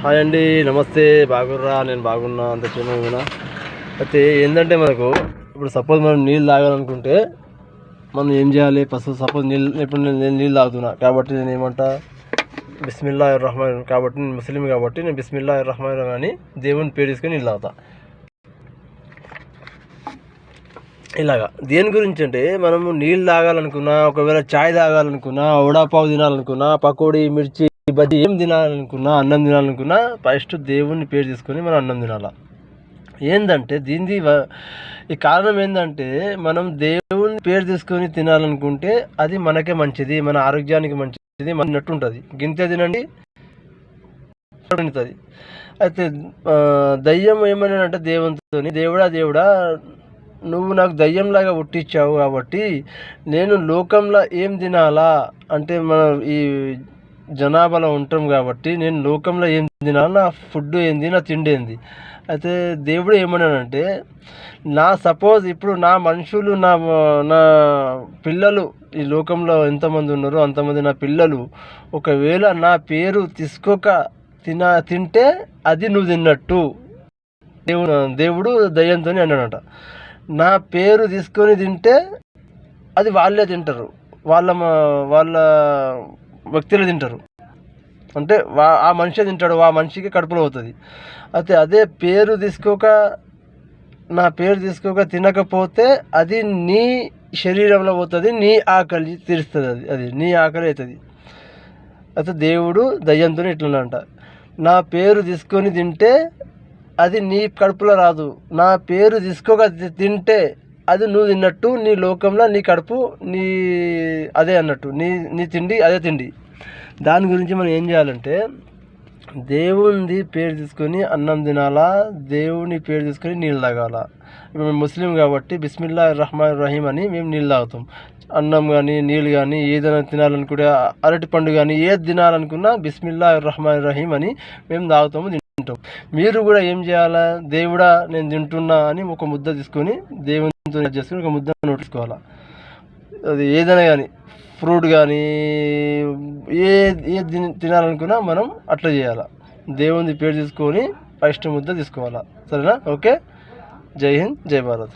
Hi అండి, నమస్తే. బాగుర్రా? నేను బాగున్నా, అంత చిన్న. అయితే ఏంటంటే మనకు ఇప్పుడు సపోజ్ మనం నీళ్ళు తాగాలనుకుంటే మనం ఏం చేయాలి? ఫస్ట్ సపోజ్ ఇప్పుడు నేను నీళ్ళు తాగుతున్నా కాబట్టి నేను ఏమంటా, బిస్మిల్లాహిర్ రహమాన్. కాబట్టి నేను ముస్లిం కాబట్టి నేను బిస్మిల్లాహిర్ రహమాన్ అని దేవుని పేరు తీసుకొని నీళ్ళు తాగుతా. ఇలాగా దేని గురించి అంటే, మనము నీళ్ళు తాగాలనుకున్నా, ఒకవేళ చాయ్ తాగాలనుకున్నా, వడాపావు తినాలనుకున్నా, పకోడీ, మిర్చి, బజ్జీ ఏం తినాలనుకున్నా, అన్నం తినాలనుకున్నా ఫస్ట్ దేవుని పేరు తీసుకొని మనం అన్నం తినాలా. ఏంటంటే దీనికి ఈ కారణం ఏంటంటే, మనం దేవుని పేరు తీసుకొని తినాలనుకుంటే అది మనకే మంచిది, మన ఆరోగ్యానికి మంచిది, మనట్టు ఉంటుంది. గింతే తినండి ఉంటుంది. అయితే దయ్యం ఏమని అంటే దేవునితో, దేవుడా నువ్వు నాకు దయ్యంలాగా పుట్టించావు కాబట్టి నేను లోకంలో ఏం తినాలా అంటే, మనం ఈ జనాభాలో ఉంటాం కాబట్టి నేను లోకంలో ఏం తినాలి, నా ఫుడ్ ఏంది, నా తిండి ఏంది. అయితే దేవుడు ఏమన్నానంటే, నా సపోజ్ ఇప్పుడు నా మనుషులు, నా నా పిల్లలు ఈ లోకంలో ఎంతమంది ఉన్నారో అంతమంది నా పిల్లలు ఒకవేళ నా పేరు తీసుకోక తింటే అది నువ్వు తిన్నట్టు. దేవుడు దయ్యంతో అన్నాడట. నా పేరు తీసుకొని తింటే అది వాళ్ళే తింటారు, వాళ్ళ వ్యక్తులు తింటారు. అంటే ఆ మనిషి తింటాడు, ఆ మనిషికి కడుపులో అవుతుంది. అయితే అదే నా పేరు తీసుకోక తినకపోతే అది నీ శరీరంలో పోతుంది, నీ ఆకలి తీరుస్తుంది, అది నీ ఆకలి అవుతుంది. అయితే దేవుడు దయ్యంతో ఇట్లా, నా పేరు తీసుకొని తింటే అది నీ కడుపులో రాదు, నా పేరు తీసుకోక తింటే అది నువ్వు తిన్నట్టు, నీ లోకంలో నీ కడుపు నీ అదే అన్నట్టు, నీ తిండి అదే తిండి. దాని గురించి మనం ఏం చేయాలంటే, దేవుని పేరు తీసుకొని అన్నం తినాలా, దేవుని పేరు తీసుకొని నీళ్ళు తాగాల. ఇప్పుడు మేము ముస్లిం కాబట్టి బిస్మిల్లాహిర్ రహమానిర్ రహీం అని మేము నీళ్ళు తాగుతాం. అన్నం కానీ నీళ్ళు కానీ ఏదైనా తినాలనుకుంటే, అరటి పండు కానీ ఏది తినాలనుకున్నా బిస్మిల్లాహిర్ రహమానిర్ రహీం అని మేము తాగుతాము, తింటాం. మీరు కూడా ఏం చేయాలా, దేవుడా నేను తింటున్నా అని ఒక ముద్ద తీసుకొని దేవునితో చేసుకొని ఒక ముద్ద నోటిసుకోవాలా. అది ఏదైనా కానీ, ఫ్రూట్ కానీ ఏది తినాలనుకున్నా మనం అట్లా చేయాలా. దేవుని పేరు తీసుకొని ఫస్ట్ ముద్ద తీసుకోవాలా. సరేనా? ఓకే. జై హింద్, జై భారత్.